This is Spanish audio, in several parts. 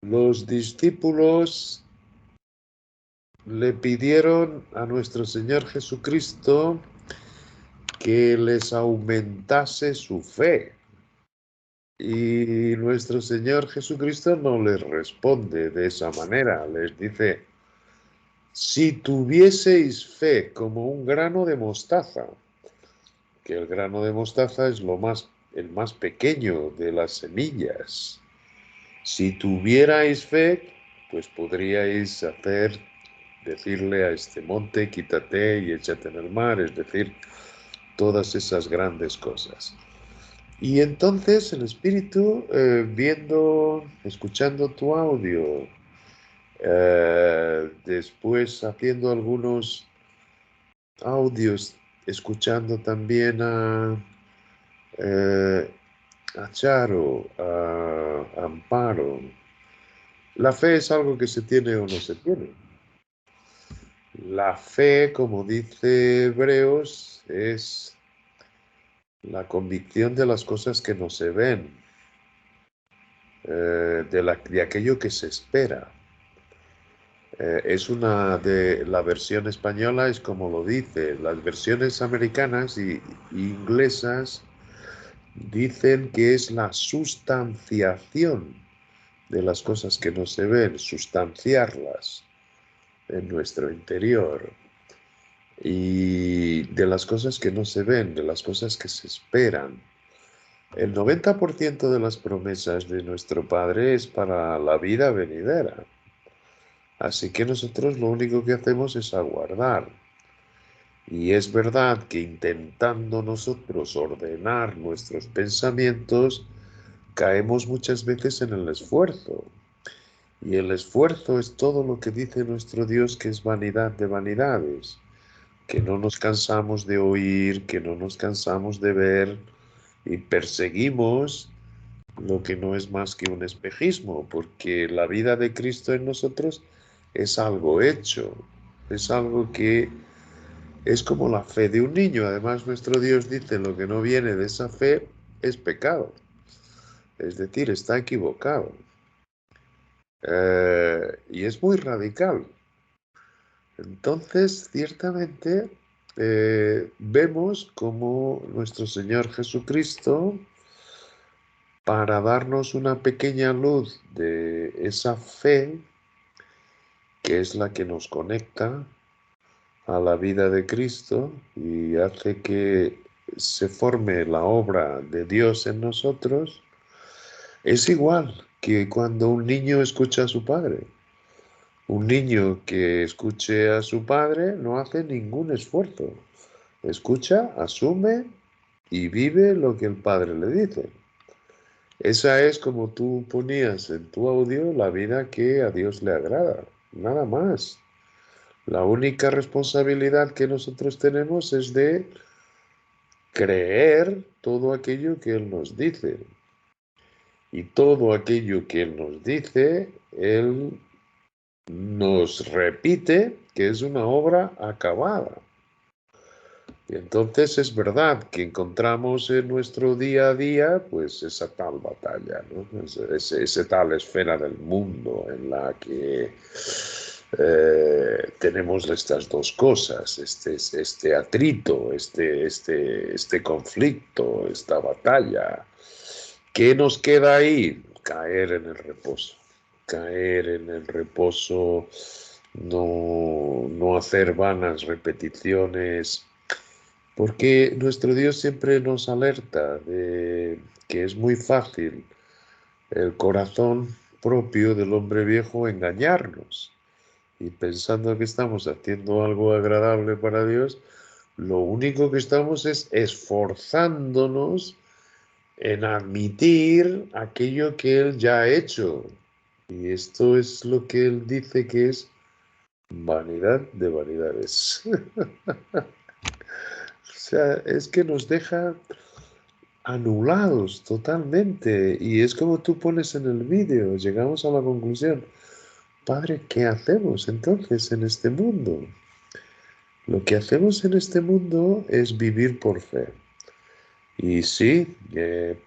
Los discípulos le pidieron a nuestro Señor Jesucristo que les aumentase su fe. Y nuestro Señor Jesucristo no les responde de esa manera. Les dice, si tuvieseis fe como un grano de mostaza, que el grano de mostaza es el más pequeño de las semillas. Si tuvierais fe, pues podríais decirle a este monte, quítate y échate en el mar, es decir, todas esas grandes cosas. Y entonces el Espíritu, escuchando tu audio, después haciendo algunos audios, escuchando también eh, a Charo, a Amparo. La fe es algo que se tiene o no se tiene. La fe, como dice Hebreos, es la convicción de las cosas que no se ven, de aquello que se espera. Es una de la versión española, es como lo dice. Las versiones americanas y inglesas dicen que es la sustanciación de las cosas que no se ven, sustanciarlas en nuestro interior. Y de las cosas que no se ven, de las cosas que se esperan. El 90% de las promesas de nuestro Padre es para la vida venidera. Así que nosotros lo único que hacemos es aguardar. Y es verdad que intentando nosotros ordenar nuestros pensamientos, caemos muchas veces en el esfuerzo. Y el esfuerzo es todo lo que dice nuestro Dios que es vanidad de vanidades, que no nos cansamos de oír, que no nos cansamos de ver y perseguimos lo que no es más que un espejismo, porque la vida de Cristo en nosotros es algo hecho, es algo que es como la fe de un niño. Además, nuestro Dios dice lo que no viene de esa fe es pecado, es decir, está equivocado. Y es muy radical. Entonces, ciertamente, vemos como nuestro Señor Jesucristo, para darnos una pequeña luz de esa fe, que es la que nos conecta a la vida de Cristo y hace que se forme la obra de Dios en nosotros, es igual que cuando un niño escucha a su padre. Un niño que escuche a su padre no hace ningún esfuerzo. Escucha, asume y vive lo que el padre le dice. Esa es, como tú ponías en tu audio, la vida que a Dios le agrada. Nada más. La única responsabilidad que nosotros tenemos es de creer todo aquello que Él nos dice. Y todo aquello que Él nos dice, Él nos repite que es una obra acabada. Y entonces es verdad que encontramos en nuestro día a día pues esa tal batalla, ¿no? Esa tal esfera del mundo en la que tenemos estas dos cosas, este atrito, este conflicto, esta batalla. ¿Qué nos queda ahí? Caer en el reposo. Caer en el reposo, no hacer vanas repeticiones, porque nuestro Dios siempre nos alerta de que es muy fácil el corazón propio del hombre viejo engañarnos. Y pensando que estamos haciendo algo agradable para Dios, lo único que estamos es esforzándonos en admitir aquello que Él ya ha hecho. Y esto es lo que Él dice que es vanidad de vanidades. O sea, es que nos deja anulados totalmente. Y es como tú pones en el vídeo, llegamos a la conclusión, Padre, ¿qué hacemos entonces en este mundo? Lo que hacemos en este mundo es vivir por fe. Y sí,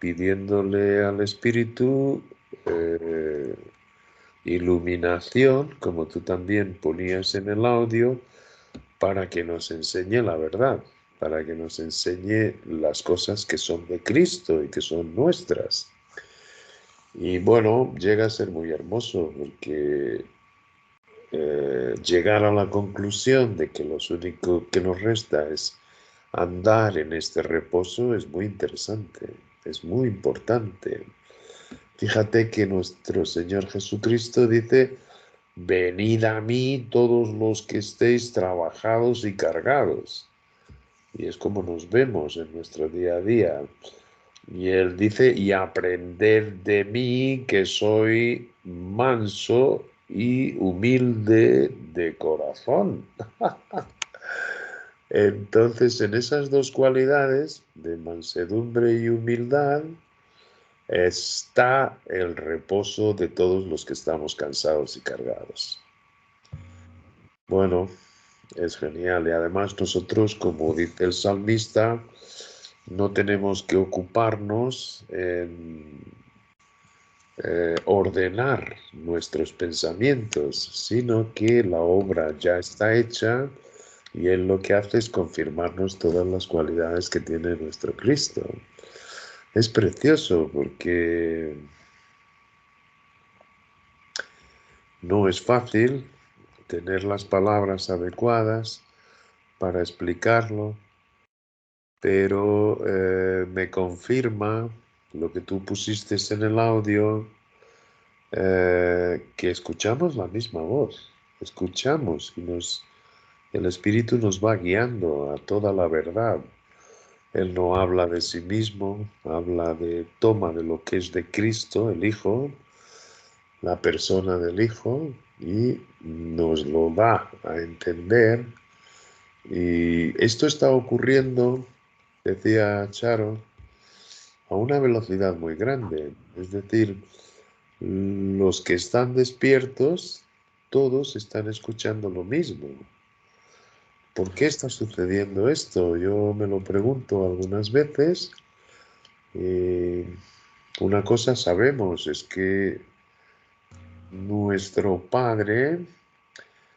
pidiéndole al Espíritu, eh, iluminación, como tú también ponías en el audio, para que nos enseñe la verdad, para que nos enseñe las cosas que son de Cristo y que son nuestras. Y bueno, llega a ser muy hermoso porque llegar a la conclusión de que lo único que nos resta es andar en este reposo es muy interesante, es muy importante. Fíjate que nuestro Señor Jesucristo dice, venid a mí todos los que estéis trabajados y cargados. Y es como nos vemos en nuestro día a día. Y Él dice, y aprended de mí que soy manso y humilde de corazón. Entonces, en esas dos cualidades de mansedumbre y humildad, está el reposo de todos los que estamos cansados y cargados. Bueno, es genial. Y además nosotros, como dice el salmista, no tenemos que ocuparnos en ordenar nuestros pensamientos, sino que la obra ya está hecha y Él lo que hace es confirmarnos todas las cualidades que tiene nuestro Cristo. Es precioso porque no es fácil tener las palabras adecuadas para explicarlo, pero me confirma lo que tú pusiste en el audio, que escuchamos la misma voz, escuchamos y el Espíritu nos va guiando a toda la verdad. Él no habla de sí mismo, toma de lo que es de Cristo, el Hijo, la persona del Hijo, y nos lo da a entender. Y esto está ocurriendo, decía Charo, a una velocidad muy grande. Es decir, los que están despiertos, todos están escuchando lo mismo. ¿Por qué está sucediendo esto? Yo me lo pregunto algunas veces. Una cosa sabemos, es que nuestro Padre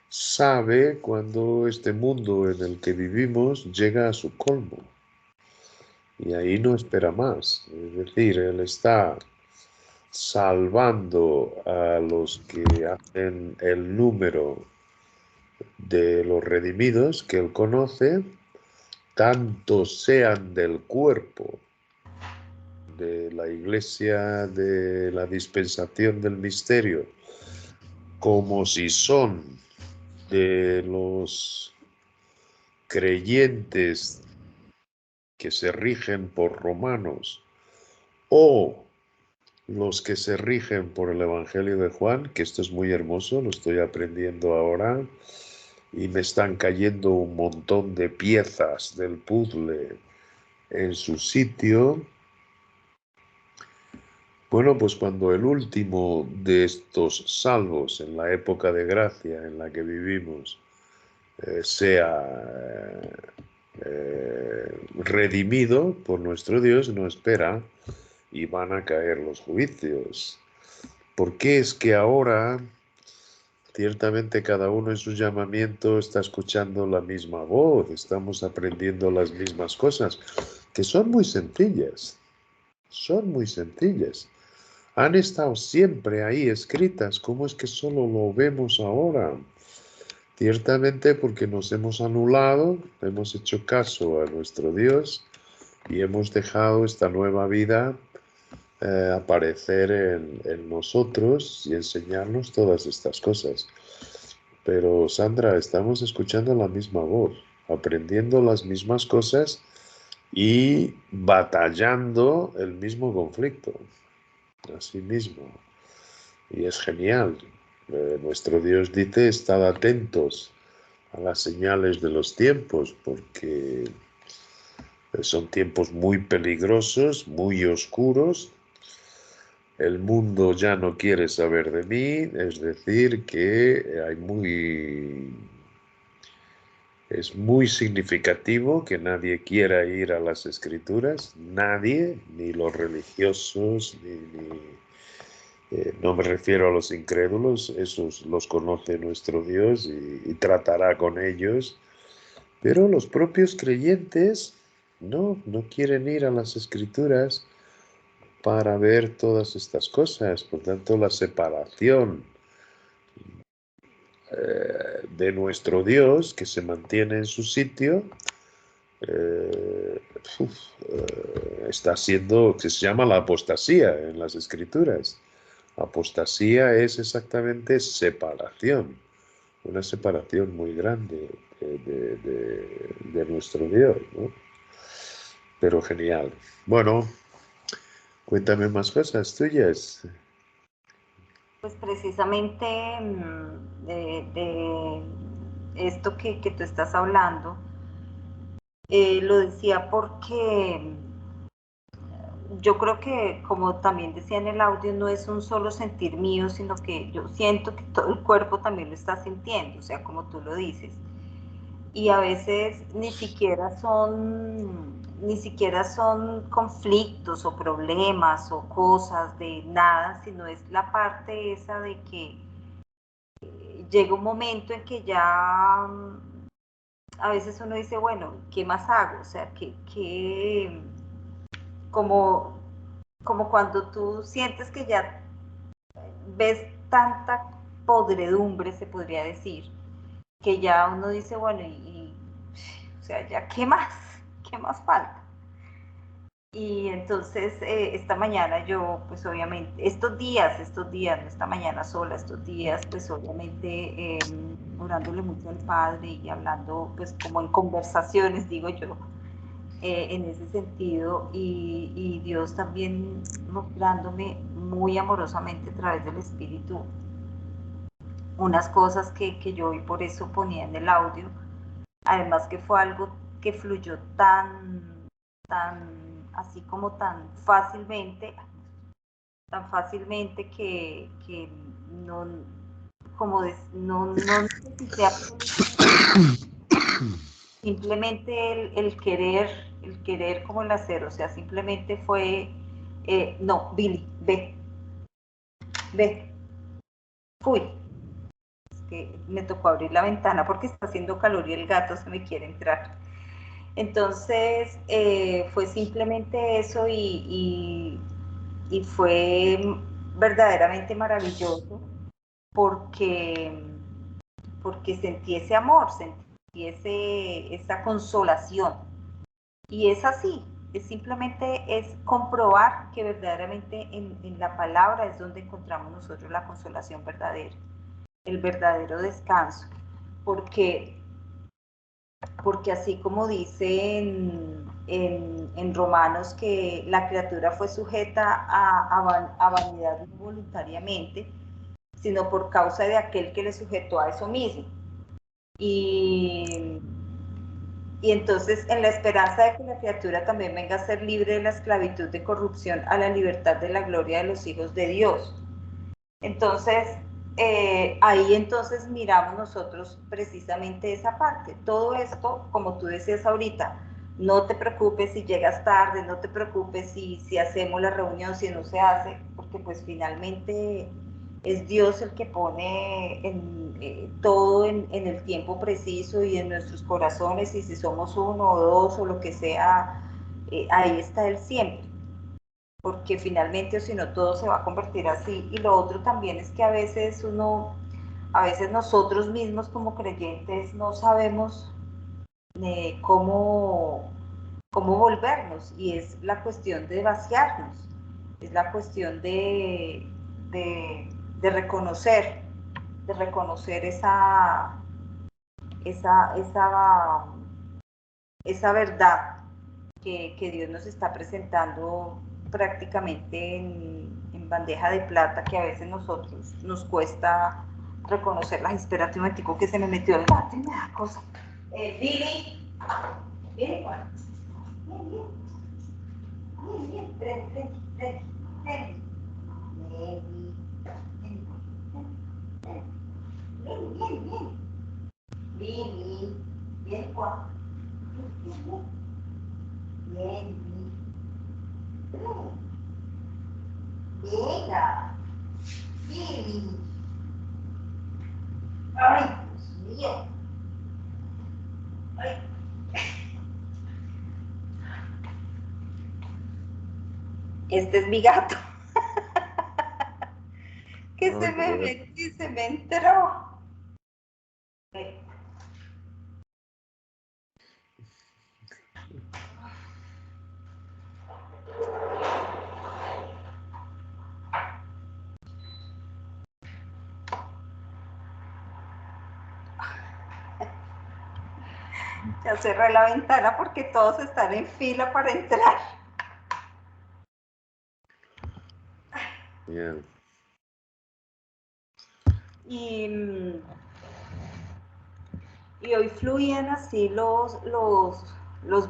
sabe cuando este mundo en el que vivimos llega a su colmo. Y ahí no espera más. Es decir, Él está salvando a los que hacen el número de los redimidos que Él conoce, tanto sean del cuerpo de la iglesia de la dispensación del misterio, como si son de los creyentes que se rigen por Romanos o los que se rigen por el Evangelio de Juan, que esto es muy hermoso, lo estoy aprendiendo ahora, y me están cayendo un montón de piezas del puzzle en su sitio. Bueno, pues cuando el último de estos salvos en la época de gracia en la que vivimos sea redimido por nuestro Dios, no espera y van a caer los juicios. ¿Por qué es que ahora ciertamente cada uno en su llamamiento está escuchando la misma voz, estamos aprendiendo las mismas cosas, que son muy sencillas, son muy sencillas? Han estado siempre ahí escritas, ¿cómo es que solo lo vemos ahora? Ciertamente porque nos hemos anulado, hemos hecho caso a nuestro Dios y hemos dejado esta nueva vida aparecer en nosotros y enseñarnos todas estas cosas. Pero Sandra, estamos escuchando la misma voz, aprendiendo las mismas cosas y batallando el mismo conflicto, así mismo. Y es genial. Nuestro Dios dice, estad atentos a las señales de los tiempos, porque son tiempos muy peligrosos, muy oscuros. El mundo ya no quiere saber de mí, es decir, que es muy significativo que nadie quiera ir a las escrituras, nadie, ni los religiosos, No me refiero a los incrédulos, esos los conoce nuestro Dios y tratará con ellos, pero los propios creyentes no quieren ir a las Escrituras para ver todas estas cosas. Por tanto, la separación de nuestro Dios, que se mantiene en su sitio, eh, está siendo, que se llama la apostasía en las Escrituras. Apostasía es exactamente separación, una separación muy grande de nuestro Dios, ¿no? Pero genial. Bueno, cuéntame más cosas tuyas. Pues precisamente de esto que tú estás hablando, lo decía porque yo creo que, como también decía en el audio, no es un solo sentir mío, sino que yo siento que todo el cuerpo también lo está sintiendo, o sea, como tú lo dices. Y a veces ni siquiera son conflictos o problemas o cosas de nada, sino es la parte esa de que llega un momento en que ya a veces uno dice, bueno, ¿qué más hago? O sea, como, como cuando tú sientes que ya ves tanta podredumbre, se podría decir, que ya uno dice, bueno, o sea, ya, ¿qué más? ¿Qué más falta? Y entonces esta mañana yo, pues obviamente, estos días, no esta mañana sola, estos días, pues obviamente orándole mucho al Padre y hablando, pues como en conversaciones, digo yo, en ese sentido, y Dios también mostrándome muy amorosamente a través del Espíritu unas cosas que yo hoy por eso ponía en el audio, además que fue algo que fluyó tan, así como tan fácilmente que no, como no necesité absolutamente simplemente el querer como el hacer, o sea, simplemente fue, no, Billy, ve, fui. Es que me tocó abrir la ventana porque está haciendo calor y el gato se me quiere entrar. Entonces fue simplemente eso y fue verdaderamente maravilloso porque, porque sentí ese amor, sentí esa consolación. Y es así, simplemente es comprobar que verdaderamente en la palabra es donde encontramos nosotros la consolación verdadera, el verdadero descanso. Porque porque así como dice en Romanos que la criatura fue sujeta a vanidad no voluntariamente, sino por causa de aquel que le sujetó a eso mismo. Y, y entonces en la esperanza de que la criatura también venga a ser libre de la esclavitud de corrupción a la libertad de la gloria de los hijos de Dios. Entonces, ahí entonces miramos nosotros precisamente esa parte. Todo esto, como tú decías ahorita, no te preocupes si llegas tarde, no te preocupes si hacemos la reunión, si no se hace, porque pues finalmente es Dios el que pone todo en el tiempo preciso y en nuestros corazones, y si somos uno o dos o lo que sea, ahí está Él siempre, porque finalmente o si no todo se va a convertir así. Y lo otro también es que a veces nosotros mismos como creyentes no sabemos cómo, cómo volvernos, y es la cuestión de vaciarnos, es la cuestión de reconocer esa, esa, esa verdad que Dios nos está presentando prácticamente en bandeja de plata, que a veces nosotros nos cuesta reconocerlas. Espérate un momentico que se me metió el gato y me da cosa. Billy, bien, Juan. Bien, bien. Bien, bien. Ven, ven, ven, ven. Bien, bien, bien. Billy, bien, Juan. Bien, bien. Bien, bien. Venga. Este es mi gato. Que Ah, se qué me bueno. metió y se me entró. Ya cerré la ventana porque todos están en fila para entrar. Bien. Y, y hoy fluían así los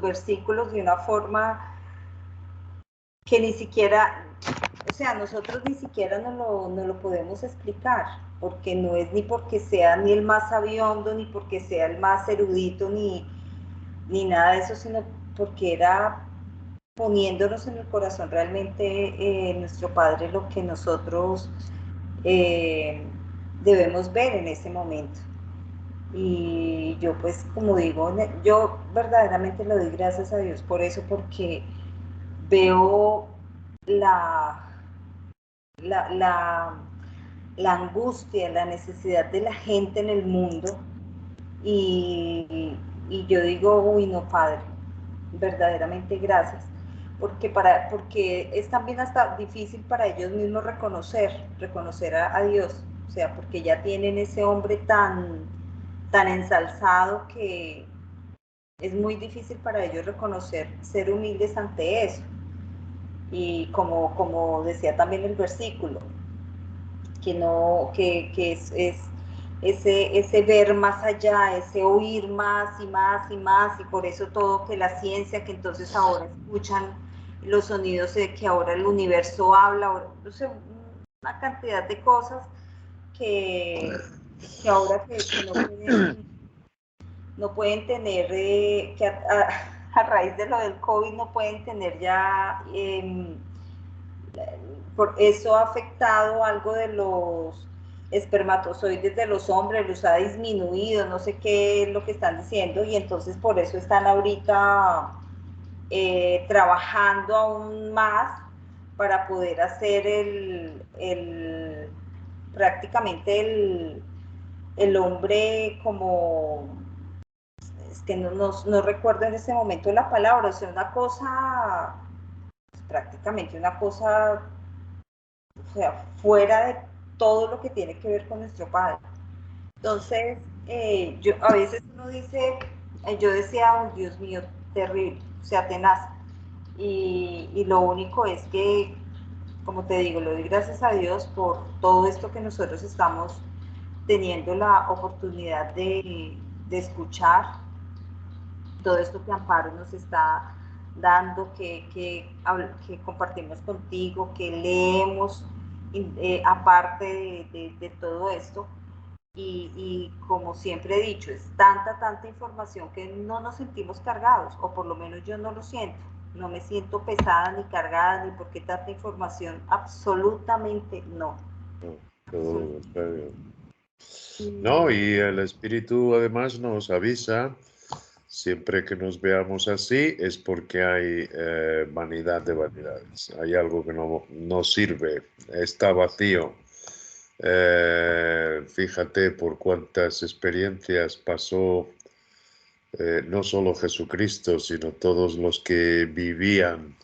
versículos de una forma que ni siquiera, o sea, nosotros ni siquiera no lo podemos explicar, porque no es ni porque sea ni el más sabiondo, ni porque sea el más erudito, ni nada de eso, sino porque era poniéndonos en el corazón realmente nuestro Padre lo que nosotros eh, debemos ver en ese momento. Y yo pues como digo, yo verdaderamente le doy gracias a Dios por eso, porque veo la, la, la, la angustia, la necesidad de la gente en el mundo y yo digo, uy no, Padre, verdaderamente gracias, porque es también hasta difícil para ellos mismos reconocer a Dios, o sea, porque ya tienen ese hombre tan ensalzado que es muy difícil para ellos reconocer, ser humildes ante eso. Y como decía también el versículo, que no, que es ese ver más allá, ese oír más y más y más, y por eso todo que la ciencia, que entonces ahora escuchan los sonidos de que ahora el universo habla, no sé, una cantidad de cosas que ahora que no pueden tener, que a raíz de lo del COVID no pueden tener ya por eso ha afectado algo de los espermatozoides de los hombres, los ha disminuido, no sé qué es lo que están diciendo, y entonces por eso están ahorita trabajando aún más para poder hacer prácticamente el hombre como, es que no recuerdo en este momento la palabra, o sea, una cosa, prácticamente una cosa, o sea, fuera de todo lo que tiene que ver con nuestro Padre. Entonces, yo, a veces uno dice, yo decía, oh, Dios mío, terrible, o sea, tenaz. Y lo único es que, como te digo, le doy gracias a Dios por todo esto que nosotros estamos teniendo la oportunidad de escuchar, todo esto que Amparo nos está dando, que compartimos contigo, que leemos, aparte de todo esto. Y como siempre he dicho, es tanta información que no nos sentimos cargados, o por lo menos yo no lo siento. No me siento pesada ni cargada, ni porque tanta información, absolutamente no. No, todo lo Absolutamente. contrario. No, Y y el espíritu además nos avisa, siempre que nos veamos así, es porque hay vanidad de vanidades. Hay algo que no sirve, está vacío. Fíjate por cuántas experiencias pasó no solo Jesucristo, sino todos los que vivían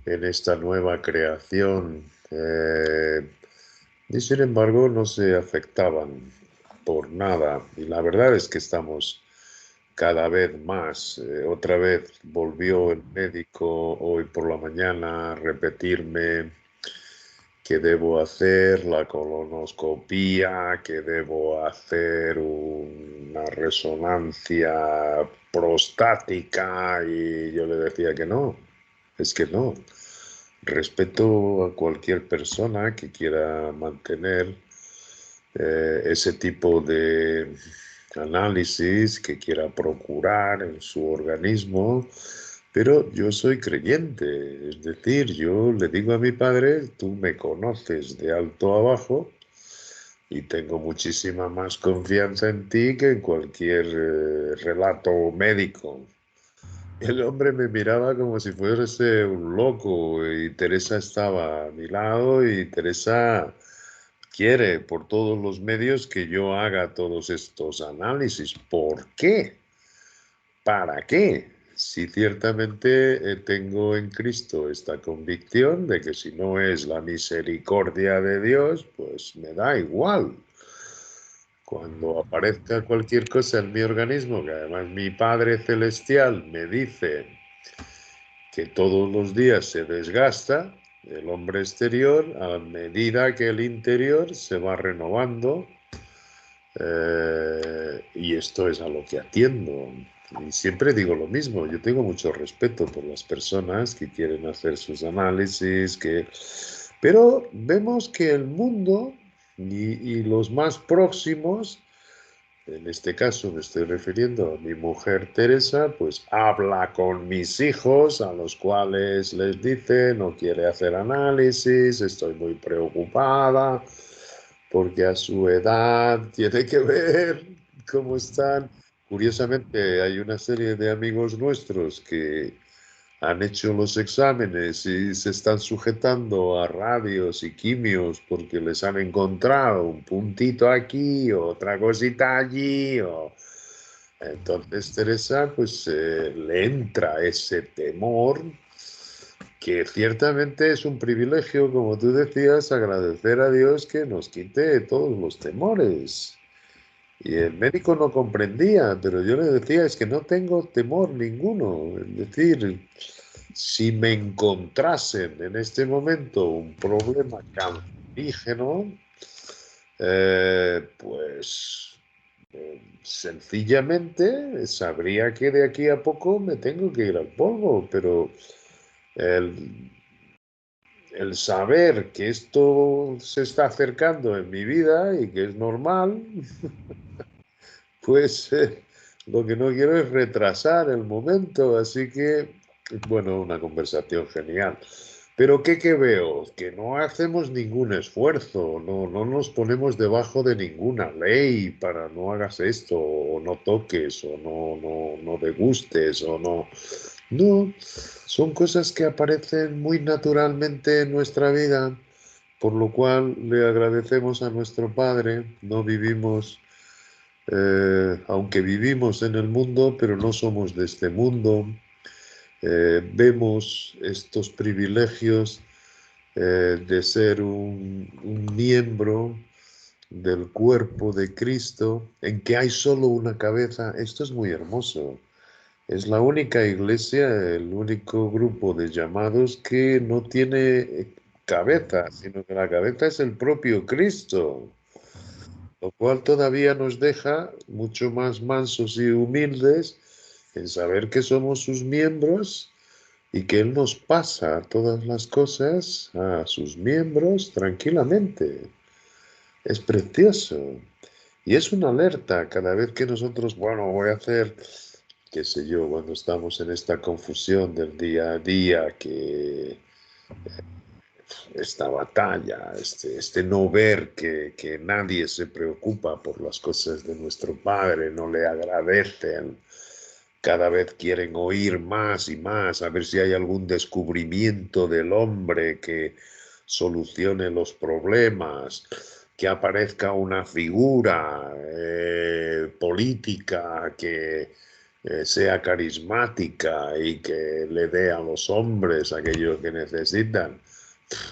en esta nueva creación. Y sin embargo no se afectaban por nada. Y la verdad es que estamos cada vez más. Otra vez volvió el médico hoy por la mañana a repetirme que debo hacer la colonoscopía, que debo hacer una resonancia prostática y yo le decía que no, es que no. Respeto a cualquier persona que quiera mantener ese tipo de análisis, que quiera procurar en su organismo, pero yo soy creyente, es decir, yo le digo a mi padre, tú me conoces de alto a abajo y tengo muchísima más confianza en ti que en cualquier relato médico. el hombre me miraba como si fuese un loco y Teresa estaba a mi lado y Teresa quiere por todos los medios que yo haga todos estos análisis. ¿Por qué? ¿Para qué? Si ciertamente tengo en Cristo esta convicción de que si no es la misericordia de Dios, pues me da igual. Cuando aparezca cualquier cosa en mi organismo, que además mi Padre Celestial me dice que todos los días se desgasta, el hombre exterior, a medida que el interior se va renovando, y esto es a lo que atiendo. Y siempre digo lo mismo, yo tengo mucho respeto por las personas que quieren hacer sus análisis, pero vemos que el mundo y los más próximos, en este caso me estoy refiriendo a mi mujer Teresa, pues habla con mis hijos, a los cuales les dice, no quiere hacer análisis, estoy muy preocupada, porque a su edad tiene que ver cómo están. Curiosamente, hay una serie de amigos nuestros que han hecho los exámenes y se están sujetando a radios y quimios porque les han encontrado un puntito aquí, otra cosita allí. Entonces Teresa, pues le entra ese temor que ciertamente es un privilegio, como tú decías, agradecer a Dios que nos quite todos los temores. Y el médico no comprendía, pero yo le decía, es que no tengo temor ninguno. Es decir, si me encontrasen en este momento un problema cancerígeno, pues sencillamente sabría que de aquí a poco me tengo que ir al polvo, pero el, el saber que esto se está acercando en mi vida y que es normal, pues lo que no quiero es retrasar el momento, así que, bueno, una conversación genial. Pero ¿qué veo? Que no hacemos ningún esfuerzo, no nos ponemos debajo de ninguna ley para no hagas esto, o no toques, o no degustes, o no. No, son cosas que aparecen muy naturalmente en nuestra vida, por lo cual le agradecemos a nuestro Padre, no vivimos, aunque vivimos en el mundo, pero no somos de este mundo. Vemos estos privilegios de ser un miembro del cuerpo de Cristo, en que hay solo una cabeza. Esto es muy hermoso. Es la única iglesia, el único grupo de llamados que no tiene cabeza, sino que la cabeza es el propio Cristo, lo cual todavía nos deja mucho más mansos y humildes en saber que somos sus miembros y que Él nos pasa todas las cosas a sus miembros tranquilamente. Es precioso. Y es una alerta cada vez que nosotros, bueno, voy a hacer, qué sé yo, cuando estamos en esta confusión del día a día, que esta batalla, este no ver que nadie se preocupa por las cosas de nuestro Padre, no le agradecen, cada vez quieren oír más y más, a ver si hay algún descubrimiento del hombre que solucione los problemas, que aparezca una figura política que sea carismática y que le dé a los hombres aquello que necesitan.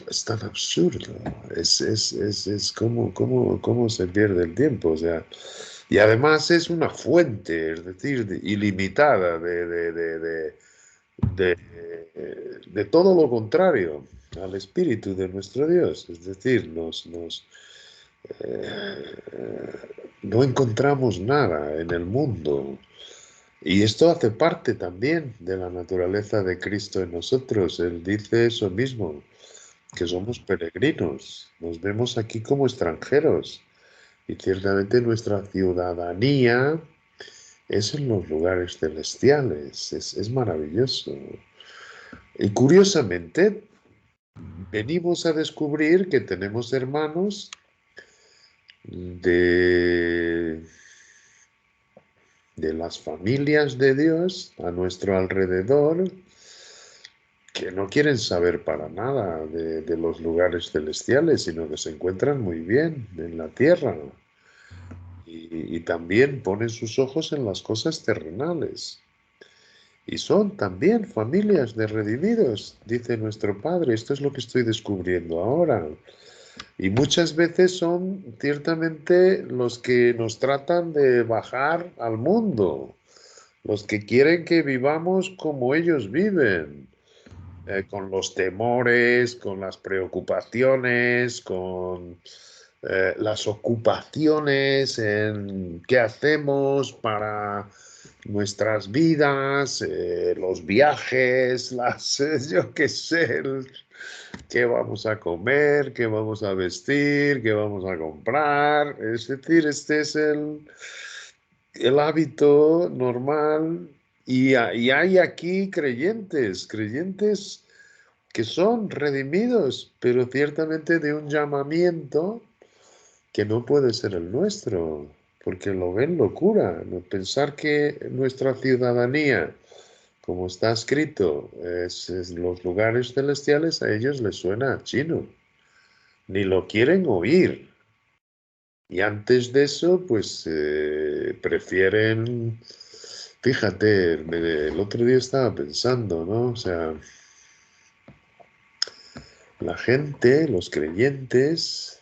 Es tan absurdo, es como se pierde el tiempo, o sea, y además es una fuente, es decir, ilimitada de, de todo lo contrario al espíritu de nuestro Dios, es decir, no encontramos nada en el mundo. Y esto hace parte también de la naturaleza de Cristo en nosotros. Él dice eso mismo, que somos peregrinos, nos vemos aquí como extranjeros y ciertamente nuestra ciudadanía es en los lugares celestiales, es maravilloso. Y curiosamente, venimos a descubrir que tenemos hermanos de, de las familias de Dios a nuestro alrededor que no quieren saber para nada de los lugares celestiales, sino que se encuentran muy bien en la tierra y también ponen sus ojos en las cosas terrenales. Y son también familias de redimidos, dice nuestro Padre. Esto es lo que estoy descubriendo ahora. Y muchas veces son ciertamente los que nos tratan de bajar al mundo, los que quieren que vivamos como ellos viven, con los temores, con las preocupaciones, con las ocupaciones en qué hacemos para nuestras vidas, los viajes, yo qué sé, qué vamos a comer, qué vamos a vestir, qué vamos a comprar. Es decir, este es el hábito normal y hay aquí creyentes que son redimidos, pero ciertamente de un llamamiento que no puede ser el nuestro, porque lo ven locura. Pensar que nuestra ciudadanía, como está escrito, es los lugares celestiales, a ellos les suena chino, ni lo quieren oír. Y antes de eso, pues prefieren, fíjate, el otro día estaba pensando, ¿no? O sea, la gente, los creyentes,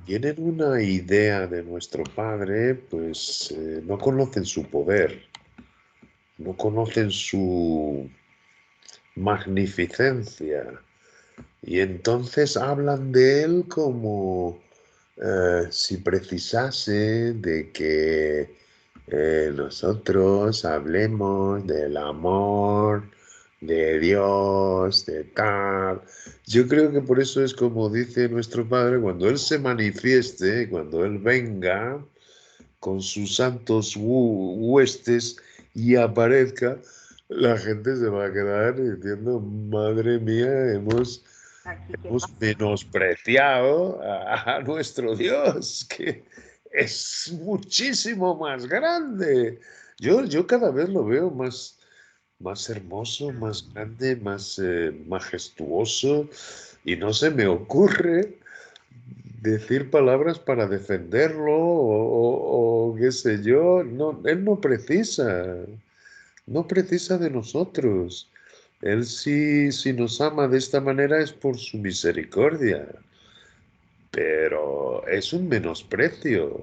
tienen una idea de nuestro Padre, pues no conocen su poder, no conocen su magnificencia. Y entonces hablan de él como si precisase de que nosotros hablemos del amor de Dios, de tal. Yo creo que por eso es como dice nuestro Padre, cuando Él se manifieste, cuando Él venga con sus santos huestes y aparezca, la gente se va a quedar diciendo, madre mía, Aquí, ¿qué hemos pasa? menospreciado a nuestro Dios, que es muchísimo más grande. Yo cada vez lo veo más hermoso, más grande, más majestuoso, y no se me ocurre decir palabras para defenderlo o qué sé yo. No, él no precisa de nosotros. Él si nos ama de esta manera es por su misericordia, pero es un menosprecio.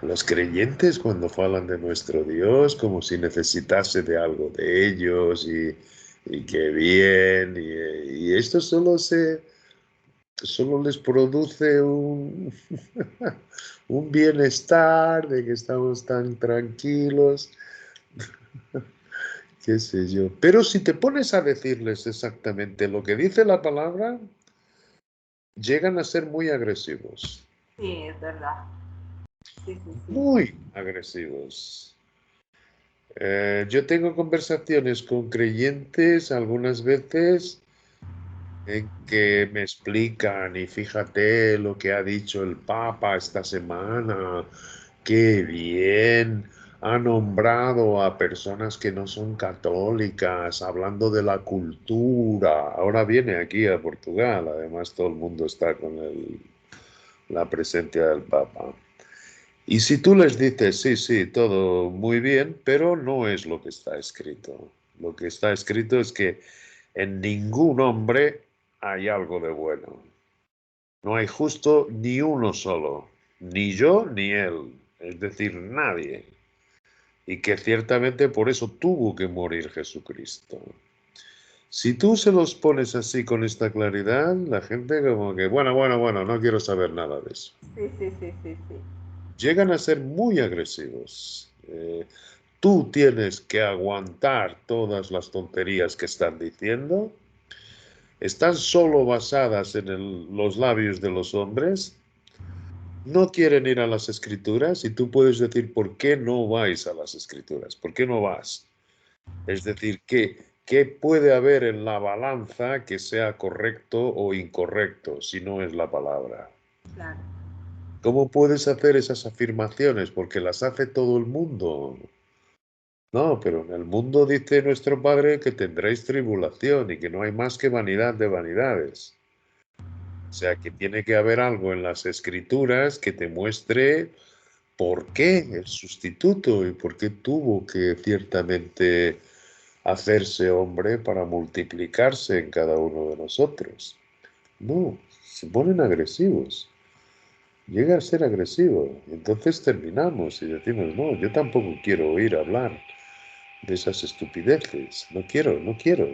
Los creyentes cuando hablan de nuestro Dios como si necesitase de algo de ellos y qué bien, y esto solo les produce un bienestar de que estamos tan tranquilos, qué sé yo. Pero si te pones a decirles exactamente lo que dice la palabra, llegan a ser muy agresivos, Sí, es verdad. Sí, sí, sí. muy agresivos. Yo tengo conversaciones con creyentes algunas veces en que me explican, y fíjate lo que ha dicho el Papa esta semana, qué bien, ha nombrado a personas que no son católicas, hablando de la cultura. Ahora viene aquí a Portugal, además todo el mundo está con la presencia del Papa. Y si tú les dices, sí, sí, todo muy bien, pero no es lo que está escrito. Lo que está escrito es que en ningún hombre hay algo de bueno. No hay justo ni uno solo, ni yo ni él, es decir, nadie. Y que ciertamente por eso tuvo que morir Jesucristo. Si tú se los pones así con esta claridad, la gente como que, bueno, no quiero saber nada de eso. Sí, sí, sí, sí, sí. Llegan a ser muy agresivos. Tú tienes que aguantar todas las tonterías que están diciendo. Están solo basadas en los labios de los hombres. No quieren ir a las escrituras y tú puedes decir, ¿por qué no vais a las escrituras? ¿Por qué no vas? Es decir, ¿qué puede haber en la balanza que sea correcto o incorrecto si no es la palabra? Claro. ¿Cómo puedes hacer esas afirmaciones? Porque las hace todo el mundo. No, pero en el mundo dice nuestro Padre que tendréis tribulación y que no hay más que vanidad de vanidades. O sea, que tiene que haber algo en las escrituras que te muestre por qué el sustituto y por qué tuvo que ciertamente hacerse hombre para multiplicarse en cada uno de nosotros. No, se ponen agresivos. Llega a ser agresivo. Entonces terminamos y decimos, no, yo tampoco quiero oír hablar de esas estupideces. No quiero, no quiero.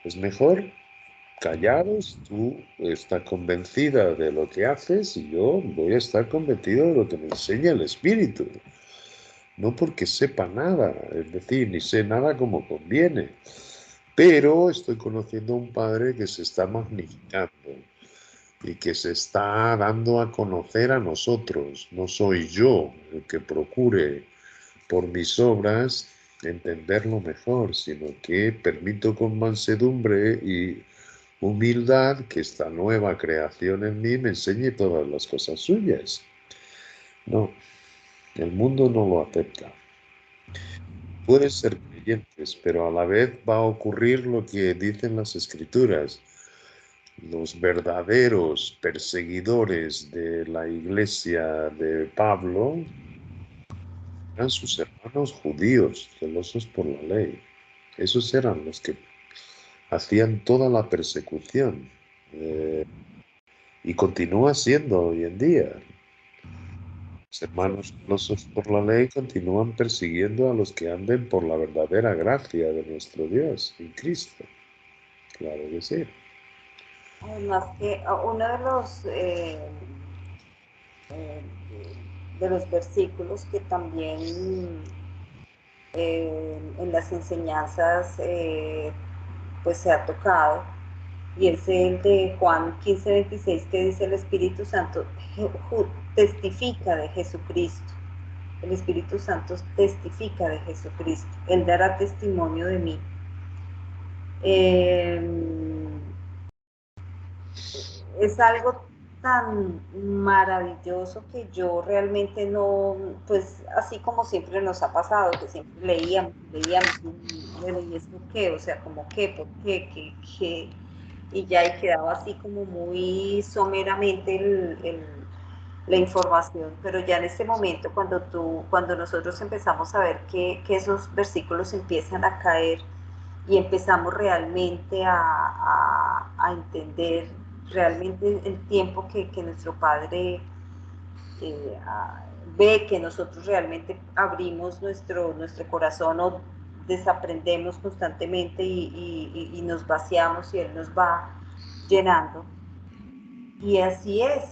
Es mejor callaros, tú estás convencida de lo que haces y yo voy a estar convencido de lo que me enseña el Espíritu. No porque sepa nada, es decir, ni sé nada como conviene, pero estoy conociendo a un padre que se está magnificando y que se está dando a conocer a nosotros. No soy yo el que procure por mis obras entenderlo mejor, sino que permito con mansedumbre y humildad que esta nueva creación en mí me enseñe todas las cosas suyas. No, el mundo no lo acepta. Pueden ser creyentes, pero a la vez va a ocurrir lo que dicen las escrituras. Los verdaderos perseguidores de la iglesia de Pablo eran sus hermanos judíos, celosos por la ley. Esos eran los que hacían toda la persecución. Y continúa siendo hoy en día. Los hermanos celosos por la ley continúan persiguiendo a los que anden por la verdadera gracia de nuestro Dios en Cristo. Claro que sí. Además que uno eh, de los versículos que también en las enseñanzas pues se ha tocado, y es el de Juan 15:26, que dice: el Espíritu Santo testifica de Jesucristo. El Espíritu Santo testifica de Jesucristo. Él dará testimonio de mí. Es algo tan maravilloso que yo realmente no, pues así como siempre nos ha pasado, que siempre leíamos, bueno, ¿y esto qué? O sea, como qué, por qué, qué, y ya y quedaba así como muy someramente la información, pero ya en este momento cuando nosotros empezamos a ver que esos versículos empiezan a caer y empezamos realmente a entender realmente el tiempo que nuestro Padre eh, ve que nosotros realmente abrimos nuestro corazón o desaprendemos constantemente y nos vaciamos y Él nos va llenando. Y así es,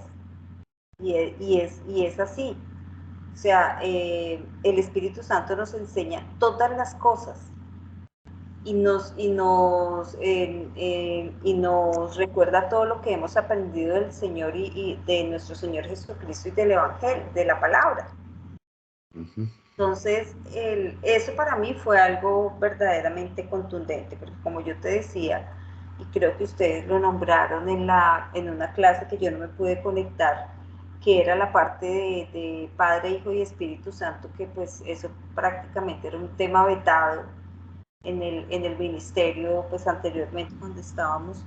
y es así. O sea, el Espíritu Santo nos enseña todas las cosas y nos recuerda todo lo que hemos aprendido del Señor y de nuestro Señor Jesucristo y del Evangelio, de la palabra. Entonces, eso para mí fue algo verdaderamente contundente, porque como yo te decía, y creo que ustedes lo nombraron en una clase que yo no me pude conectar, que era la parte de Padre, Hijo y Espíritu Santo, que pues eso prácticamente era un tema vetado en el ministerio, pues anteriormente cuando estábamos,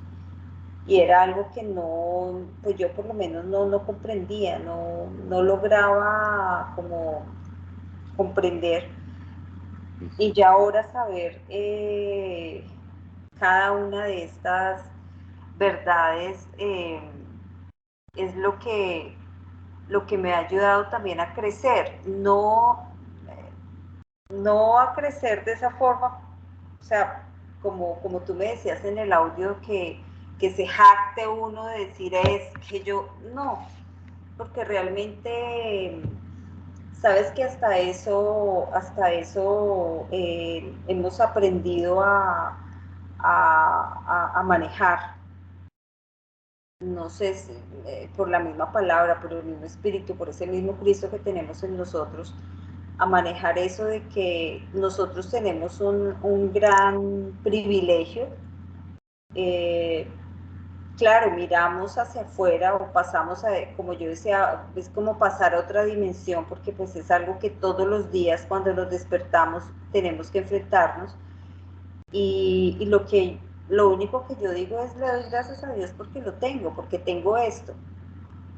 y era algo que no, pues yo por lo menos no comprendía, no lograba como comprender, y ya ahora saber cada una de estas verdades es lo que me ha ayudado también a crecer, no a crecer de esa forma, o sea, como tú me decías en el audio, que se jacte uno de decir es que yo, no, porque realmente sabes que hasta eso hemos aprendido a manejar, no sé si, por la misma palabra, por el mismo espíritu, por ese mismo Cristo que tenemos en nosotros, a manejar eso de que nosotros tenemos un gran privilegio, eh, claro, miramos hacia afuera o pasamos a, como yo decía, es como pasar a otra dimensión, porque pues es algo que todos los días cuando nos despertamos tenemos que enfrentarnos. Y lo único que yo digo es le doy gracias a Dios porque lo tengo, porque tengo esto.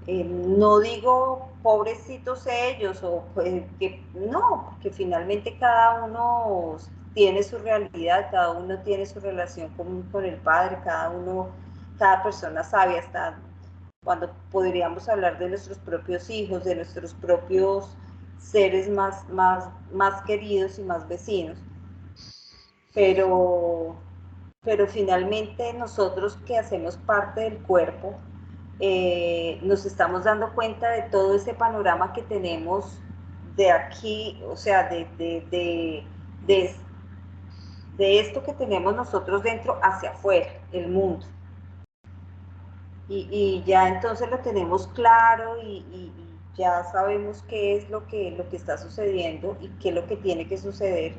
No digo pobrecitos ellos o pues, que no, porque finalmente cada uno tiene su realidad, cada uno tiene su relación con el Padre, cada persona sabe hasta cuando podríamos hablar de nuestros propios hijos, de nuestros propios seres más queridos y más vecinos. Pero, pero finalmente nosotros que hacemos parte del cuerpo, nos estamos dando cuenta de todo ese panorama que tenemos de aquí, o sea, de, de esto que tenemos nosotros dentro hacia afuera, el mundo. Y ya entonces lo tenemos claro y ya sabemos qué es lo que está sucediendo y qué es lo que tiene que suceder.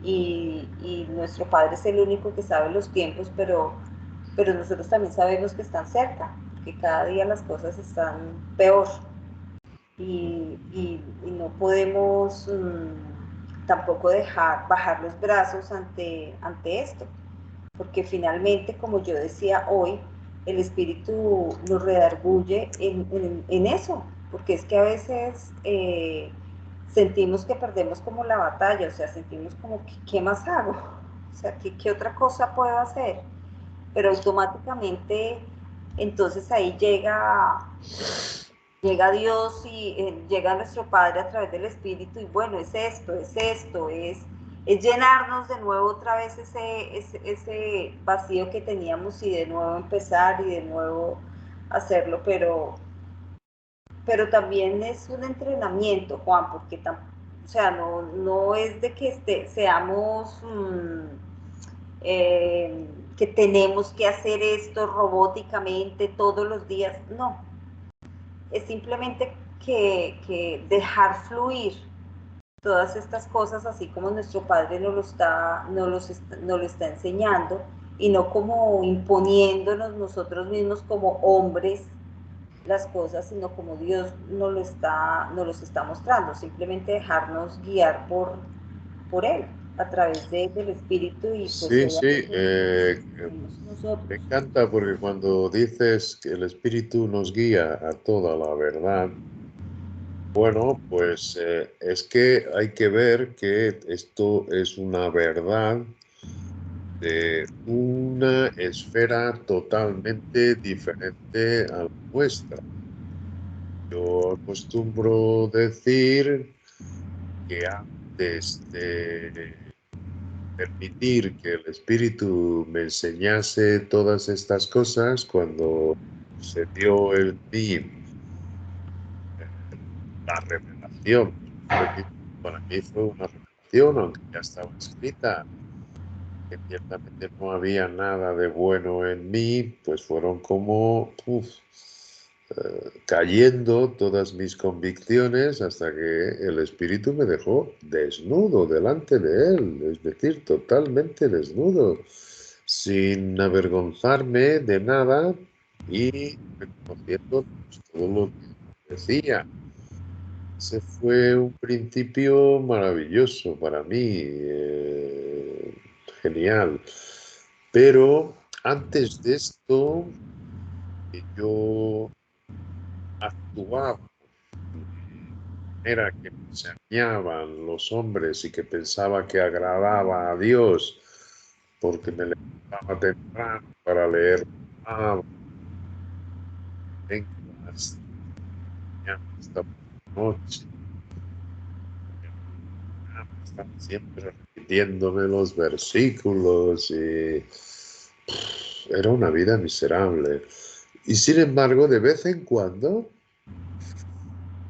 Y nuestro Padre es el único que sabe los tiempos, pero nosotros también sabemos que están cerca, que cada día las cosas están peor y no podemos tampoco dejar bajar los brazos ante esto, porque finalmente, como yo decía hoy, el espíritu nos redarguye en eso, porque es que a veces sentimos que perdemos como la batalla, o sea, sentimos como, ¿qué más hago? O sea, ¿qué otra cosa puedo hacer? Pero automáticamente, entonces ahí llega Dios y llega nuestro Padre a través del Espíritu y bueno, es llenarnos de nuevo otra vez ese vacío que teníamos y de nuevo empezar y de nuevo hacerlo, pero también es un entrenamiento, Juan, porque o sea, no es de que seamos que tenemos que hacer esto robóticamente todos los días, no, es simplemente que dejar fluir todas estas cosas así como nuestro Padre nos lo está enseñando y no como imponiéndonos nosotros mismos como hombres las cosas, sino como Dios nos los está mostrando, simplemente dejarnos guiar por Él a través del Espíritu y pues Sí, sí, obviamente nosotros. me encanta porque cuando dices que el Espíritu nos guía a toda la verdad, bueno, pues es que hay que ver que esto es una verdad de una esfera totalmente diferente a la nuestra. Yo acostumbro decir que antes de permitir que el Espíritu me enseñase todas estas cosas, cuando se dio el mí la revelación, para mí fue una revelación, aunque ya estaba escrita, que ciertamente no había nada de bueno en mí, pues fueron como cayendo todas mis convicciones hasta que el Espíritu me dejó desnudo delante de Él, es decir, totalmente desnudo, sin avergonzarme de nada y reconociendo pues, todo lo que decía. Ese fue un principio maravilloso para mí, genial. Pero antes de esto, yo actuaba de manera que me enseñaban los hombres y que pensaba que agradaba a Dios, porque me levantaba temprano para leer la palabra, lenguas, hasta por la noche. Están siempre repitiéndome los versículos y era una vida miserable. Y sin embargo, de vez en cuando,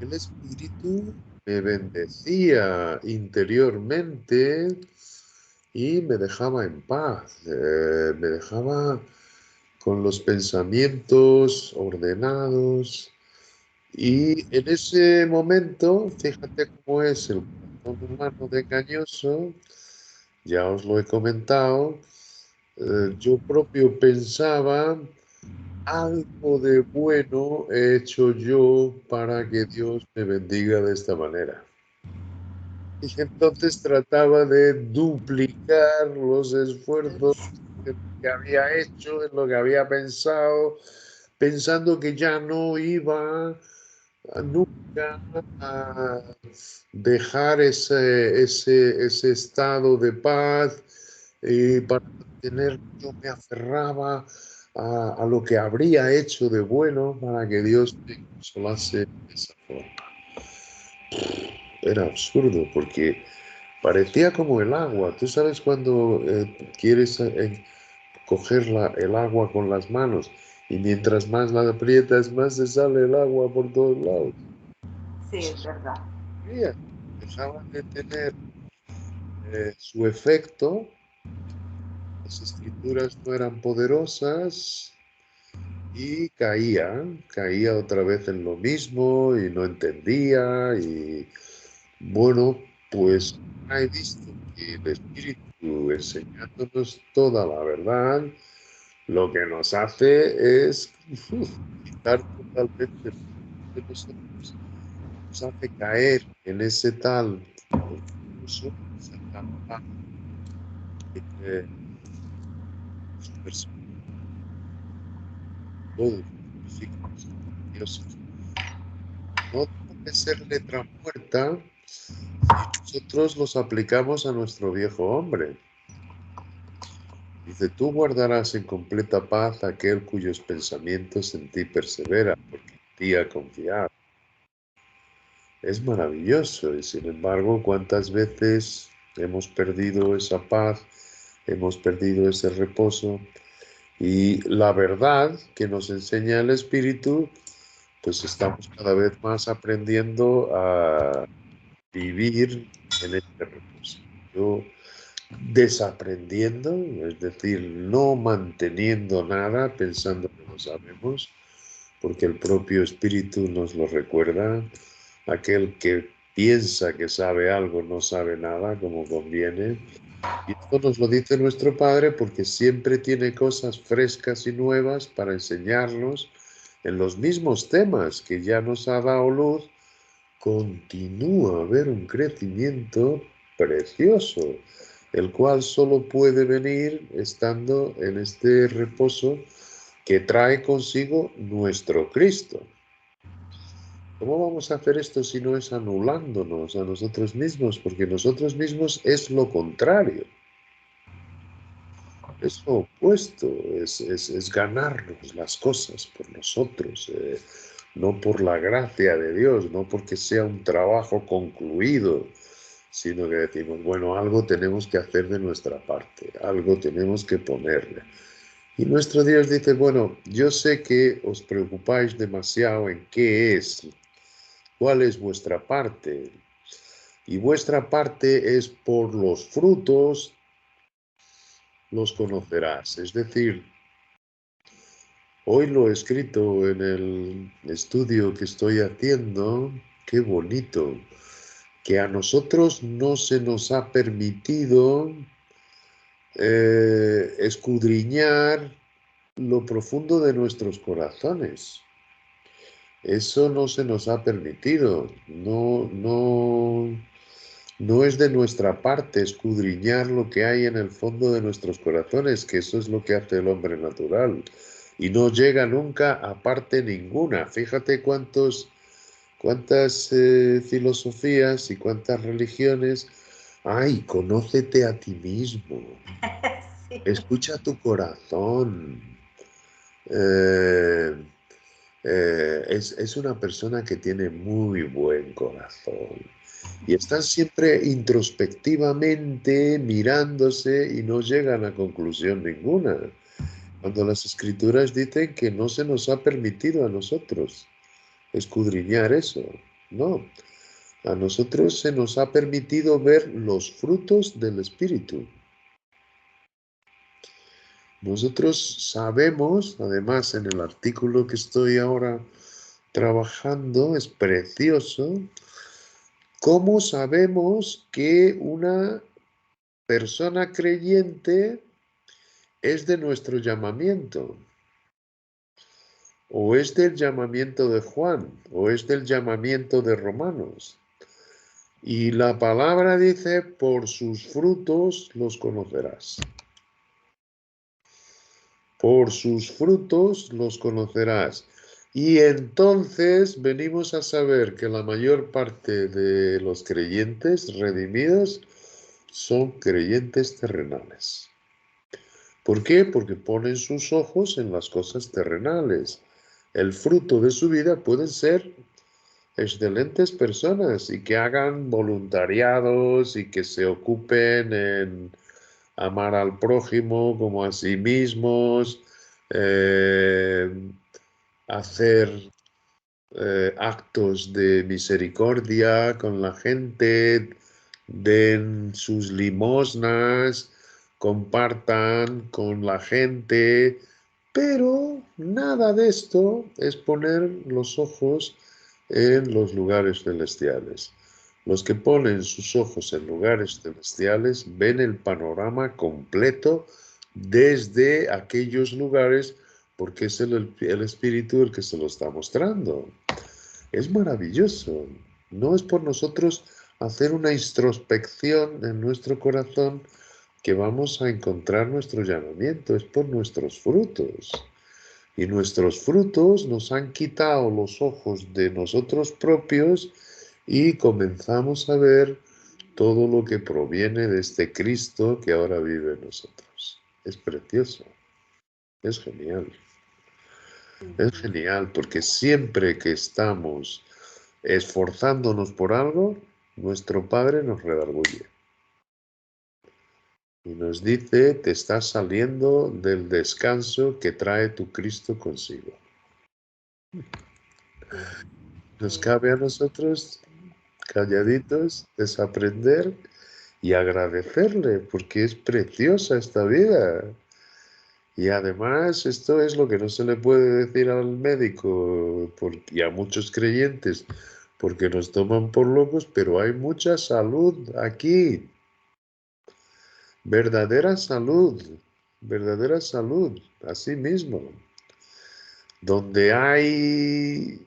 el Espíritu me bendecía interiormente y me dejaba en paz, me dejaba con los pensamientos ordenados. Y en ese momento, fíjate cómo es el corazón humano de engañoso, ya os lo he comentado, yo propio pensaba algo de bueno he hecho yo para que Dios me bendiga de esta manera. Y entonces trataba de duplicar los esfuerzos en lo que había hecho, en lo que había pensado, pensando que ya no iba nunca a dejar ese estado de paz y para mantener, yo me aferraba a lo que habría hecho de bueno para que Dios me consolase de esa forma. Era absurdo porque parecía como el agua. Tú sabes cuando quieres coger el agua con las manos y mientras más la aprietas, más se sale el agua por todos lados. Sí, es verdad. Mira, dejaba de tener su efecto, las escrituras no eran poderosas y caía otra vez en lo mismo y no entendía y bueno, pues he visto que el Espíritu enseñándonos toda la verdad, lo que nos hace es quitar totalmente de nosotros, nos hace caer en ese tal reposo, esa tal paz que tiene su persona, todos los signos religiosos. No puede ser letra muerta si nosotros los aplicamos a nuestro viejo hombre. Dice, tú guardarás en completa paz aquel cuyos pensamientos en ti perseveran, porque en ti ha confiado. Es maravilloso y sin embargo, ¿cuántas veces hemos perdido esa paz, hemos perdido ese reposo? Y la verdad que nos enseña el Espíritu, pues estamos cada vez más aprendiendo a vivir en este reposo. Yo desaprendiendo, es decir, no manteniendo nada, pensando que lo sabemos, porque el propio Espíritu nos lo recuerda. Aquel que piensa que sabe algo no sabe nada como conviene. Y esto nos lo dice nuestro Padre porque siempre tiene cosas frescas y nuevas para enseñarnos en los mismos temas que ya nos ha dado luz. Continúa a haber un crecimiento precioso, el cual solo puede venir estando en este reposo que trae consigo nuestro Cristo. ¿Cómo vamos a hacer esto si no es anulándonos a nosotros mismos? Porque nosotros mismos es lo contrario, es lo opuesto, es ganarnos las cosas por nosotros, no por la gracia de Dios, no porque sea un trabajo concluido, sino que decimos, bueno, algo tenemos que hacer de nuestra parte, algo tenemos que ponerle. Y nuestro Dios dice, bueno, yo sé que os preocupáis demasiado en qué es, cuál es vuestra parte. Y vuestra parte es por los frutos los conocerás. Es decir, hoy lo he escrito en el estudio que estoy haciendo, qué bonito, que a nosotros no se nos ha permitido escudriñar lo profundo de nuestros corazones. Eso no se nos ha permitido. No es de nuestra parte escudriñar lo que hay en el fondo de nuestros corazones, que eso es lo que hace el hombre natural. Y no llega nunca a parte ninguna. Fíjate cuántas filosofías y cuántas religiones hay. Conócete a ti mismo. Sí. Escucha tu corazón. Eh, es una persona que tiene muy buen corazón y están siempre introspectivamente mirándose y no llegan a conclusión ninguna. Cuando las escrituras dicen que no se nos ha permitido a nosotros escudriñar eso, no. A nosotros se nos ha permitido ver los frutos del Espíritu. Nosotros sabemos, además en el artículo que estoy ahora trabajando, es precioso, cómo sabemos que una persona creyente es de nuestro llamamiento. o es del llamamiento de Juan, o es del llamamiento de Romanos. Y la palabra dice, por sus frutos los conocerás. Por sus frutos los conocerás. Y entonces venimos a saber que la mayor parte de los creyentes redimidos son creyentes terrenales. ¿Por qué? Porque ponen sus ojos en las cosas terrenales. El fruto de su vida pueden ser excelentes personas y que hagan voluntariados y que se ocupen en amar al prójimo como a sí mismos, hacer actos de misericordia con la gente, den sus limosnas, compartan con la gente, pero nada de esto es poner los ojos en los lugares celestiales. Los que ponen sus ojos en lugares celestiales ven el panorama completo desde aquellos lugares porque es el Espíritu el que se lo está mostrando. Es maravilloso. No es por nosotros hacer una introspección en nuestro corazón que vamos a encontrar nuestro llamamiento, es por nuestros frutos. Y nuestros frutos nos han quitado los ojos de nosotros propios y comenzamos a ver todo lo que proviene de este Cristo que ahora vive en nosotros. Es precioso, es genial. Es genial porque siempre que estamos esforzándonos por algo, nuestro Padre nos redarguye. Y nos dice, te estás saliendo del descanso que trae tu Cristo consigo. Nos cabe a nosotros, calladitos, desaprender y agradecerle, porque es preciosa esta vida. Y además esto es lo que no se le puede decir al médico y a muchos creyentes, porque nos toman por locos, pero hay mucha salud aquí, verdadera salud, así mismo. Donde hay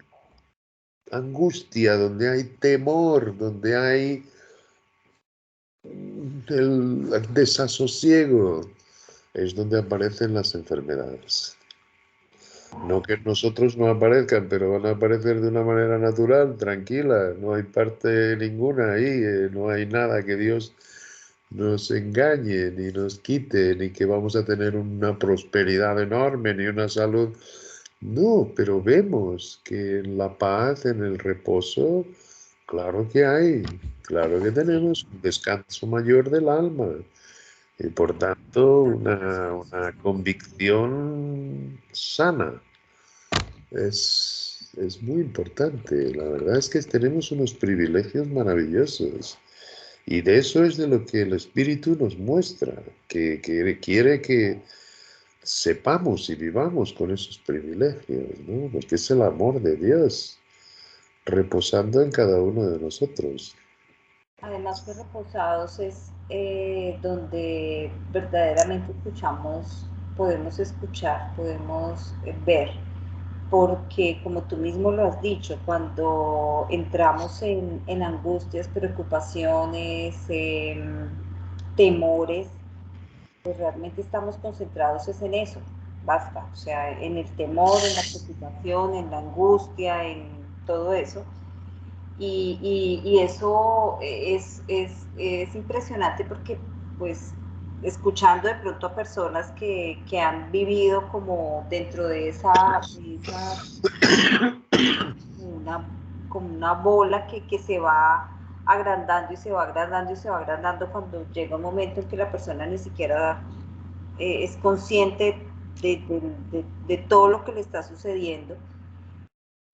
angustia, donde hay temor, donde hay el desasosiego, es donde aparecen las enfermedades. No que nosotros no aparezcan, pero van a aparecer de una manera natural, tranquila, no hay parte ninguna ahí, no hay nada que Dios nos engañe, ni nos quite, ni que vamos a tener una prosperidad enorme, ni una salud. No, pero vemos que en la paz, en el reposo, claro que hay, claro que tenemos un descanso mayor del alma y por tanto una convicción sana. Es muy importante. La verdad es que tenemos unos privilegios maravillosos. Y de eso es de lo que el Espíritu nos muestra, que quiere que sepamos y vivamos con esos privilegios, ¿no? Porque es el amor de Dios reposando en cada uno de nosotros. Además que reposados es donde verdaderamente escuchamos, podemos escuchar, podemos ver, porque como tú mismo lo has dicho, cuando entramos en angustias, preocupaciones, temores, pues realmente estamos concentrados es en eso, basta, o sea, en el temor, en la preocupación, en la angustia, en todo eso. Y eso es impresionante porque pues escuchando de pronto a personas que han vivido como dentro de esa una, como una bola que se va agrandando y se va agrandando y se va agrandando cuando llega un momento en que la persona ni siquiera es consciente de todo lo que le está sucediendo.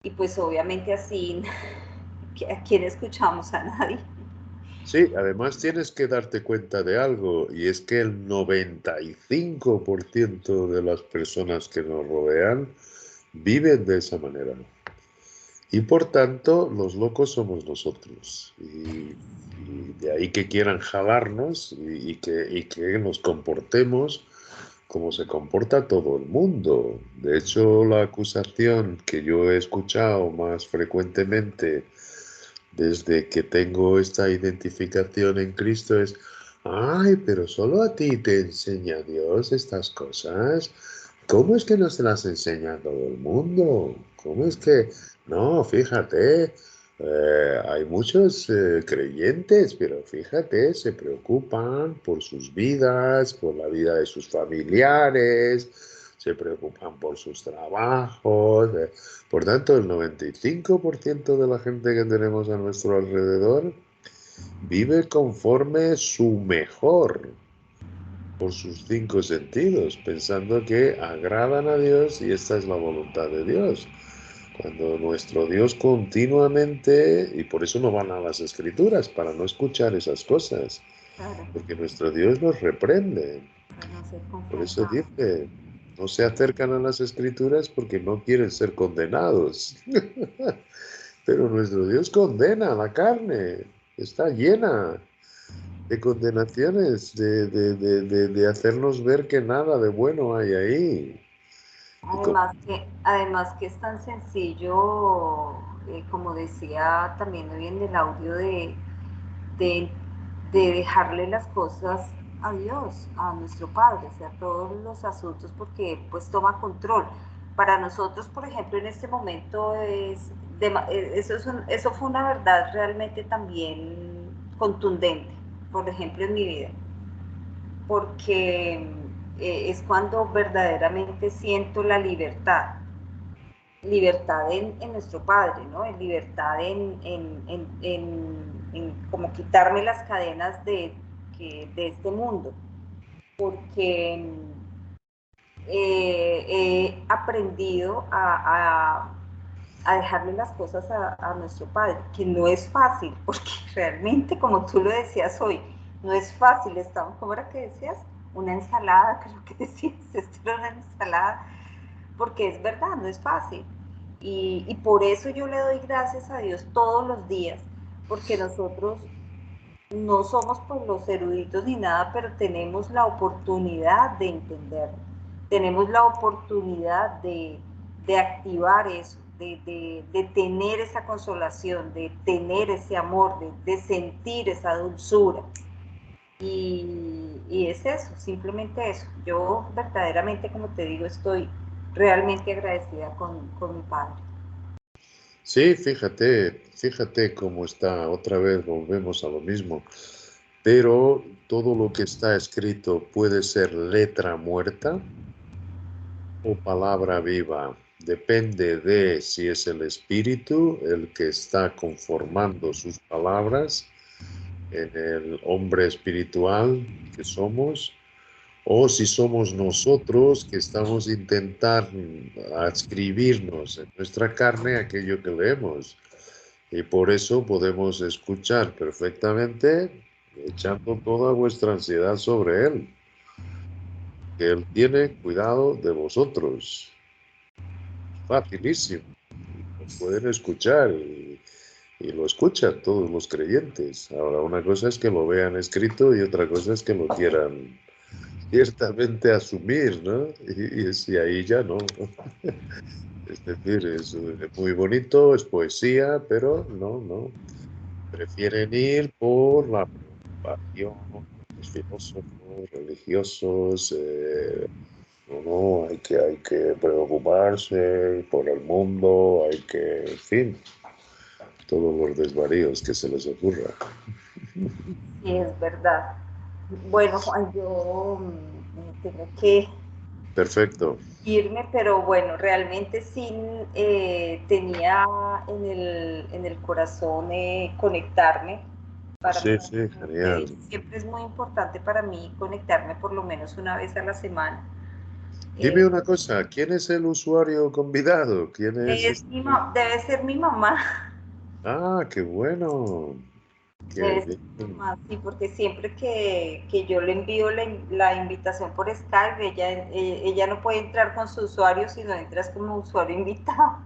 Y pues obviamente así, ¿a quién escuchamos? A nadie. Sí, además tienes que darte cuenta de algo, y es que el 95% de las personas que nos rodean viven de esa manera. Y por tanto, los locos somos nosotros. Y de ahí que quieran jalarnos y que nos comportemos cómo se comporta todo el mundo. De hecho, la acusación que yo he escuchado más frecuentemente desde que tengo esta identificación en Cristo es, ay, pero solo a ti te enseña Dios estas cosas. ¿Cómo es que no se las enseña a todo el mundo? ¿Cómo es que... No, fíjate, hay muchos creyentes, pero fíjate, se preocupan por sus vidas, por la vida de sus familiares, se preocupan por sus trabajos. Por tanto, el 95% de la gente que tenemos a nuestro alrededor vive conforme su mejor por sus cinco sentidos, pensando que agradan a Dios y esta es la voluntad de Dios. Cuando nuestro Dios continuamente, y por eso no van a las escrituras, para no escuchar esas cosas, Claro, porque nuestro Dios nos reprende. para no ser Por eso confundido. dice, no se acercan a las escrituras porque no quieren ser condenados. Pero nuestro Dios condena la carne, está llena de condenaciones, de hacernos ver que nada de bueno hay ahí. Y Además que es tan sencillo, como decía también hoy en el audio, de, de dejarle las cosas a Dios, a nuestro Padre, o sea, todos los asuntos, porque pues toma control. Para nosotros, por ejemplo, en este momento eso fue una verdad realmente también contundente, por ejemplo, en mi vida, porque es cuando verdaderamente siento la libertad, libertad en nuestro Padre, ¿no? En libertad en como quitarme las cadenas de este mundo, porque he aprendido a dejarle las cosas a nuestro Padre, que no es fácil, porque realmente, como tú lo decías hoy, no es fácil. ¿Cómo era que decías? Una ensalada, creo que decías, esto era una ensalada, porque es verdad, no es fácil. Y por eso yo le doy gracias a Dios todos los días, porque nosotros no somos pues los eruditos ni nada, pero tenemos la oportunidad de entenderlo, tenemos la oportunidad de activar eso, de tener esa consolación, de tener ese amor, de sentir esa dulzura. Y es eso, simplemente eso. Yo verdaderamente, como te digo, estoy realmente agradecida con mi padre. sí, fíjate cómo está, otra vez volvemos a lo mismo, pero todo lo que está escrito puede ser letra muerta o palabra viva. Depende de si es el espíritu el que está conformando sus palabras en el hombre espiritual que somos, o si somos nosotros que estamos intentando adscribirnos en nuestra carne aquello que leemos. Y por eso podemos escuchar perfectamente echando toda vuestra ansiedad sobre Él, que Él tiene cuidado de vosotros. Facilísimo. Lo pueden escuchar y lo escuchan todos los creyentes. Ahora, una cosa es que lo vean escrito y otra cosa es que lo quieran ciertamente asumir, ¿no? Y ahí ya no. Es decir, es muy bonito, es poesía, pero no. Prefieren ir por la preocupación, los filósofos, religiosos. No, hay que preocuparse por el mundo, hay que, en fin, todos los desvaríos que se les ocurra. Sí, es verdad. Bueno, Juan, yo tengo que Perfecto. irme, pero bueno, realmente sí tenía en el corazón conectarme. Para mí, Sí, sí, como te he genial. dicho, siempre es muy importante para mí conectarme por lo menos una vez a la semana. Dime Eh, una cosa, ¿quién es el usuario convidado? ¿Quién es este? debe ser mi mamá. Ah, qué bueno. Qué Debe ser mi bien. mamá, sí, porque siempre que yo le envío la invitación por Skype, ella no puede entrar con su usuario, sino entras como usuario invitado.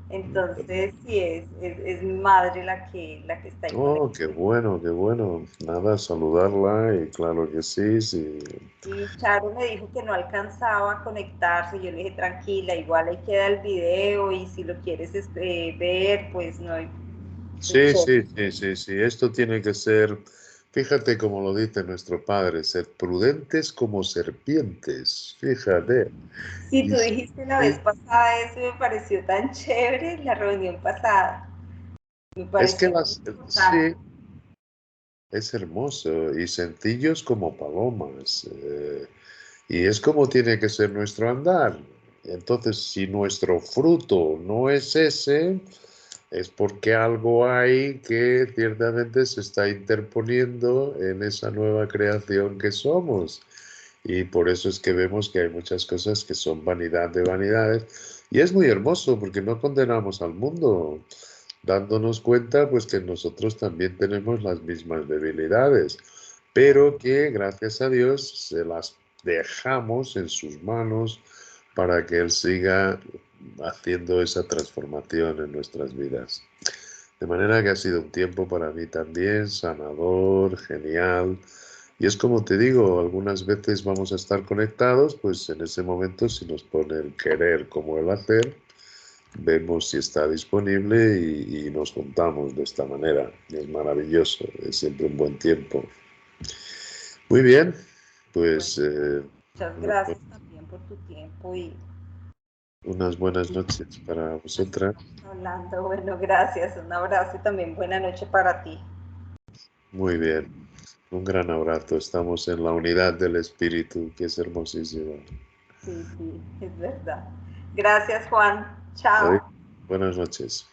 Entonces, sí, es mi madre la que está ahí Oh, conectada. qué bueno, qué bueno. Nada, saludarla y claro que sí, sí. Y Charo me dijo que no alcanzaba a conectarse. Yo le dije, tranquila, igual ahí queda el video y si lo quieres ver, pues no hay Sí, chévere. sí, sí, sí, sí. Esto tiene que ser, fíjate como lo dice nuestro padre, ser prudentes como serpientes. Fíjate. Sí, Y tú dijiste la vez sí, pasada, eso me pareció tan chévere, la reunión pasada. Me es que pareció muy sí, importante. es hermoso y sencillos como palomas. Y es como tiene que ser nuestro andar. Entonces, si nuestro fruto no es ese, es porque algo hay que ciertamente se está interponiendo en esa nueva creación que somos. Y por eso es que vemos que hay muchas cosas que son vanidad de vanidades. Y es muy hermoso porque no condenamos al mundo, dándonos cuenta pues que nosotros también tenemos las mismas debilidades, pero que gracias a Dios se las dejamos en sus manos para que Él siga haciendo esa transformación en nuestras vidas. De manera que ha sido un tiempo para mí también sanador, genial. Y es como te digo, algunas veces vamos a estar conectados, pues en ese momento si nos pone el querer como el hacer, vemos si está disponible y nos juntamos de esta manera. Es maravilloso, es siempre un buen tiempo. Muy bien, Bueno, pues muchas unas gracias también por tu tiempo y unas buenas noches para nos vosotras. estamos hablando. Bueno, gracias, un abrazo y también buena noche para ti. Muy bien, un gran abrazo. Estamos en la unidad del espíritu, que es hermosísimo. Sí, sí, es verdad. Gracias, Juan. Adiós. Chao. Buenas noches.